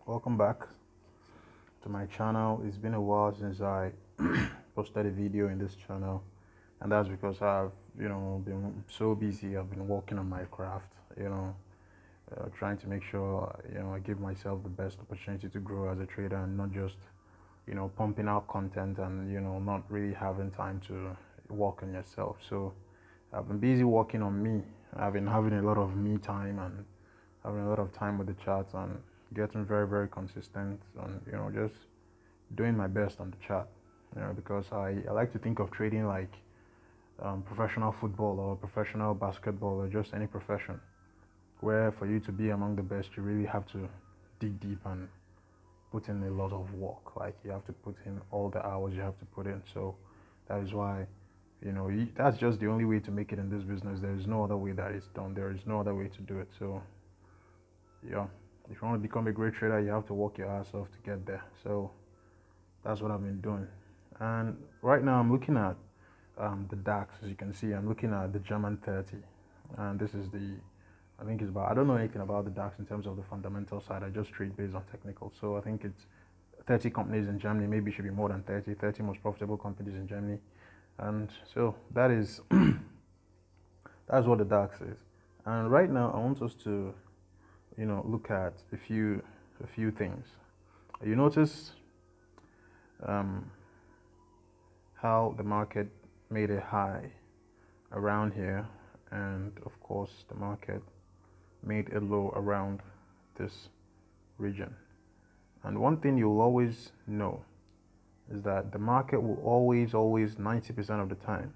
Welcome back to my channel. It's been a while since I posted a video in this channel, and that's because I've been so busy. I've been working on my craft, trying to make sure I give myself the best opportunity to grow as a trader, and not just pumping out content and not really having time to work on yourself. So I've been busy working on me. I've been having a lot of me time and having a lot of time with the charts and getting very consistent and just doing my best on the chart, because I like to think of trading like professional football or professional basketball or just any profession, where for you to be among the best you really have to dig deep and put in a lot of work. Like you have to put in all the hours you have to put in. So that is why that's just the only way to make it in this business. There is no other way that it's done. There is no other way to do it. So yeah, if you want to become a great trader, you have to work your ass off to get there. So that's what I've been doing. And right now I'm looking at the DAX. As you can see, I'm looking at the German 30, and this is I think it's about, I don't know anything about the DAX in terms of the fundamental side. I just trade based on technical. So I think it's 30 companies in Germany. Maybe it should be more than 30 most profitable companies in Germany. And so that is that's what the DAX is. And right now I want us to look at a few things. You notice how the market made a high around here, and of course the market made a low around this region. And one thing you'll always know is that the market will always 90% of the time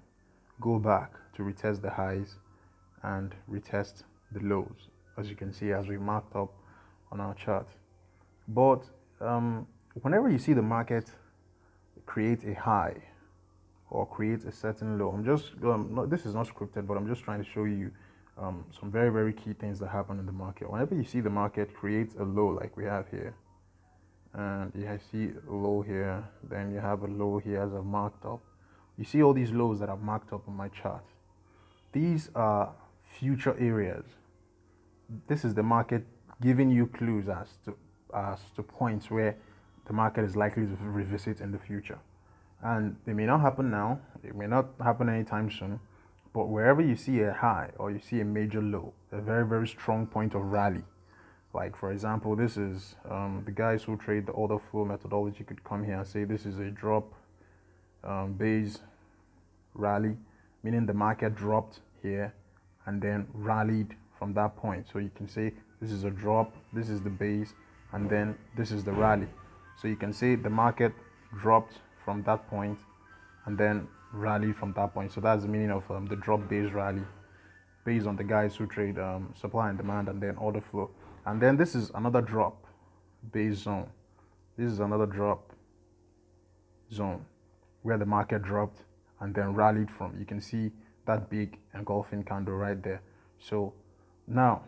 go back to retest the highs and retest the lows, as you can see, as we marked up on our chart. But whenever you see the market create a high or create a certain low, this is not scripted, but I'm just trying to show you some very key things that happen in the market. Whenever you see the market create a low like we have here, and you see a low here, then you have a low here as I've marked up. You see all these lows that I've marked up on my chart. These are future areas. This is the market giving you clues as to points where the market is likely to revisit in the future. And they may not happen now, it may not happen anytime soon, but wherever you see a high or you see a major low, a very strong point of rally, like for example, this is the guys who trade the order flow methodology could come here and say this is a drop base rally, meaning the market dropped here and then rallied from that point. So you can say this is a drop, this is the base, and then this is the rally. So you can say the market dropped from that point and then rally from that point. So that's the meaning of the drop base rally, based on the guys who trade supply and demand and then order flow. And then this is another drop base zone. This is another drop zone where the market dropped and then rallied from. You can see that big engulfing candle right there. So now,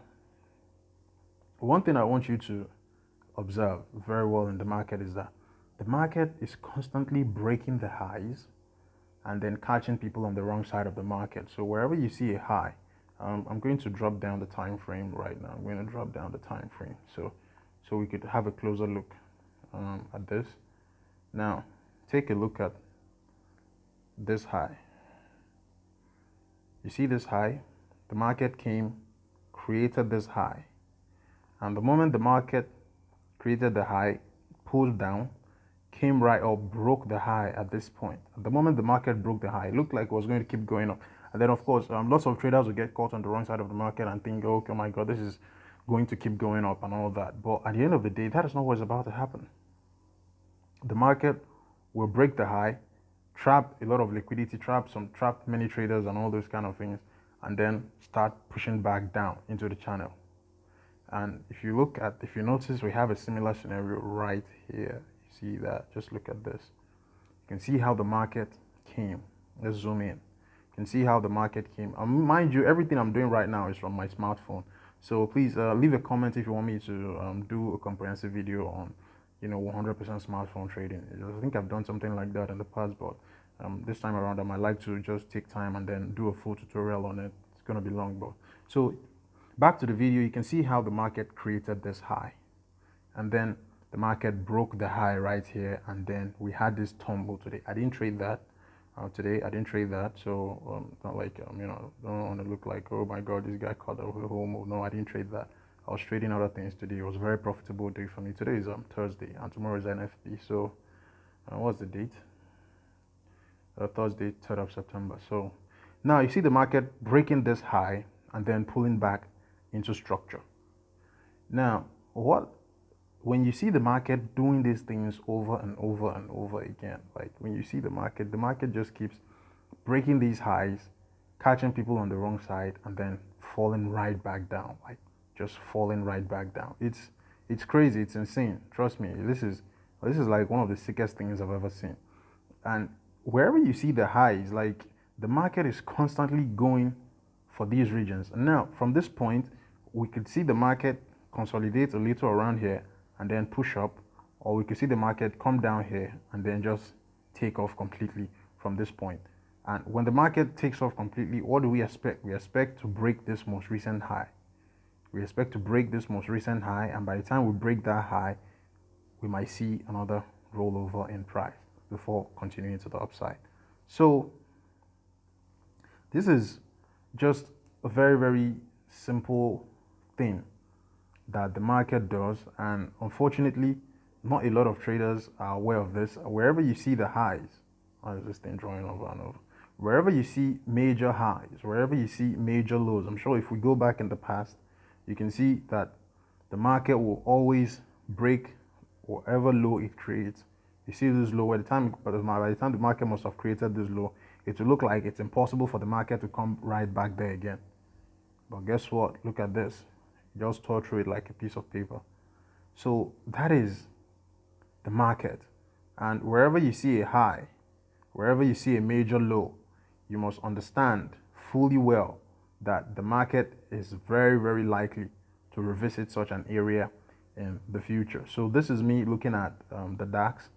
one thing I want you to observe very well in the market is that the market is constantly breaking the highs and then catching people on the wrong side of the market. So wherever you see a high, I'm going to drop down the time frame right now. I'm going to drop down the time frame so we could have a closer look at this. Now take a look at this high. You see this high? The market came, created this high, and the moment the market created the high, pulled down, came right up, broke the high at this point. At the moment the market broke the high, it looked like it was going to keep going up. And then of course, lots of traders will get caught on the wrong side of the market and think, oh my God, this is going to keep going up and all that. But at the end of the day, that is not what's about to happen. The market will break the high, trap a lot of liquidity, trap many traders and all those kind of things, and then start pushing back down into the channel. And if you notice, we have a similar scenario right here. You see that? Just look at this. You can see how the market came. Let's zoom in. You can see how the market came. Mind you, everything I'm doing right now is from my smartphone. So please leave a comment if you want me to do a comprehensive video on 100% smartphone trading. I think I've done something like that in the past, but this time around I might like to just take time and then do a full tutorial on it. It's going to be long, but so back to the video, you can see how the market created this high, and then the market broke the high right here, and then we had this tumble today. I didn't trade that today. I didn't trade that, so not like don't want to look like, oh my god, this guy caught a whole move. No, I didn't trade that. I was trading other things today. It was a very profitable day for me. Today is Thursday, and tomorrow is NFP. So what's the date? Thursday, 3rd of September. So now you see the market breaking this high and then pulling back into structure. Now, when you see the market doing these things over and over and over again, like when you see the market just keeps breaking these highs, catching people on the wrong side, and then falling right back down, like just falling right back down. It's crazy. It's insane. Trust me. This is like one of the sickest things I've ever seen. And wherever you see the highs, like the market is constantly going for these regions. And now from this point, we could see the market consolidate a little around here and then push up, or we could see the market come down here and then just take off completely from this point. And when the market takes off completely, what do we expect? We expect to break this most recent high. We expect to break this most recent high, and by the time we break that high, we might see another rollover in price before continuing to the upside. So this is just a very, very simple thing that the market does, and unfortunately not a lot of traders are aware of this. Wherever you see the highs, why is this thing drawing over and over? Wherever you see major highs, wherever you see major lows, I'm sure if we go back in the past, you can see that the market will always break whatever low it creates. You see this low by the time the market must have created this low, it will look like it's impossible for the market to come right back there again. But guess what? Look at this. Just tore through it like a piece of paper. So that is the market. And wherever you see a high, wherever you see a major low, you must understand fully well that the market is very, very likely to revisit such an area in the future. So this is me looking at the DAX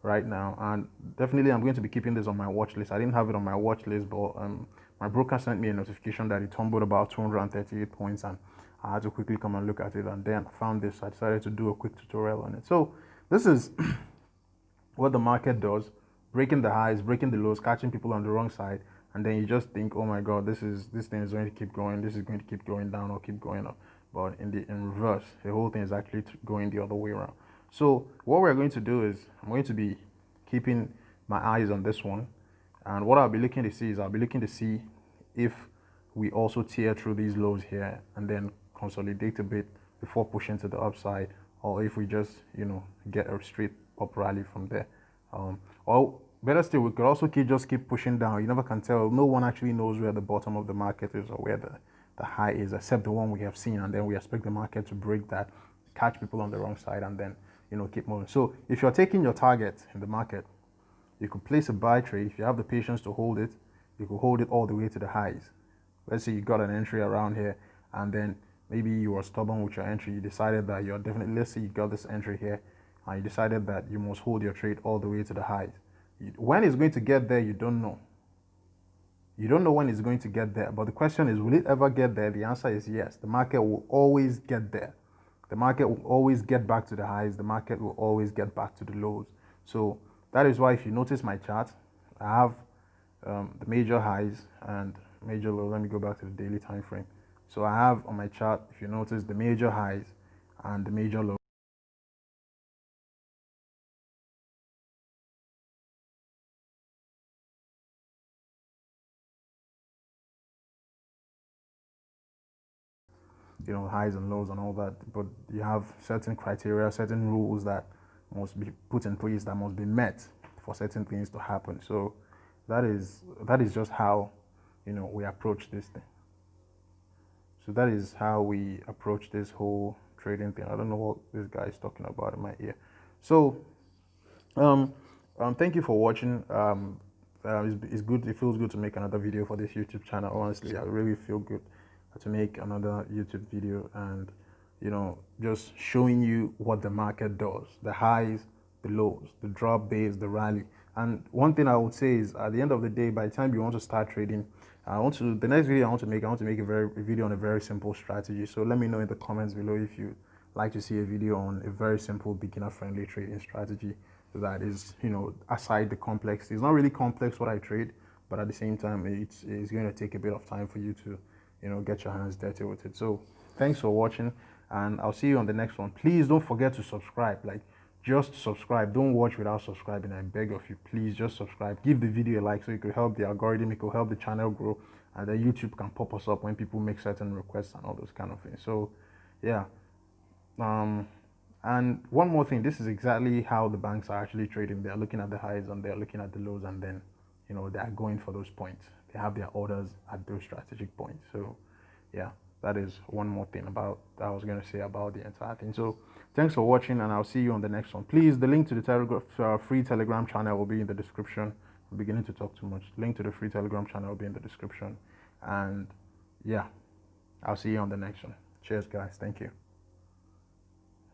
right now, and definitely I'm going to be keeping this on my watch list. I didn't have it on my watch list, but my broker sent me a notification that it tumbled about 238 points, and I had to quickly come and look at it, and then I found this. I decided to do a quick tutorial on it. So this is what the market does: breaking the highs, breaking the lows, catching people on the wrong side, and then you just think, oh my god, this thing is going to keep going, this is going to keep going down or keep going up. But in reverse, the whole thing is actually going the other way around. So what we're going to do is I'm going to be keeping my eyes on this one, and what I'll be looking to see is if we also tear through these lows here and then consolidate a bit before pushing to the upside, or if we just get a straight up rally from there. Or better still, we could also keep pushing down. You never can tell. No one actually knows where the bottom of the market is or where the high is, except the one we have seen, and then we expect the market to break that, catch people on the wrong side, and then keep moving. So if you're taking your target in the market, you could place a buy trade. If you have the patience to hold it, you could hold it all the way to the highs. Let's say you got an entry around here, and then maybe you were stubborn with your entry. You decided that let's say you got this entry here, and you decided that you must hold your trade all the way to the highs. When it's going to get there, you don't know. You don't know when it's going to get there, but the question is, will it ever get there? The answer is yes. The market will always get there. The market will always get back to the highs. The market will always get back to the lows. So that is why, if you notice my chart, I have the major highs and major lows. Let me go back to the daily time frame. So I have on my chart, if you notice, the major highs and the major lows. Highs and lows and all that, but you have certain criteria, certain rules that must be put in place, that must be met for certain things to happen. So that is just how we approach this thing. So that is how we approach this whole trading thing. I don't know what this guy is talking about in my ear. So thank you for watching. It's good. It feels good to make another video for this YouTube channel. Honestly, I really feel good to make another YouTube video, and just showing you what the market does: the highs, the lows, the drop days, the rally. And one thing I would say is, at the end of the day, by the time you want to start trading, the next video I want to make a video on a very simple strategy. So let me know in the comments below if you like to see a video on a very simple beginner-friendly trading strategy that is, aside the complex. It's not really complex what I trade, but at the same time, it's going to take a bit of time for you to, get your hands dirty with it. So thanks for watching, and I'll see you on the next one. Please don't forget to subscribe. Like, just subscribe. Don't watch without subscribing. I beg of you, please just subscribe. Give the video a like so it could help the algorithm, it could help the channel grow, and then YouTube can pop us up when people make certain requests and all those kind of things. So yeah. And one more thing, this is exactly how the banks are actually trading. They're looking at the highs and they're looking at the lows, and then they're going for those points. They have their orders at those strategic points. So yeah, that is one more thing about I was going to say about the entire thing. So thanks for watching, and I'll see you on the next one. Please, the link to the free Telegram channel will be in the description. I'm beginning to talk too much. Link to the free Telegram channel will be in the description. And yeah, I'll see you on the next one. Cheers, guys. Thank you.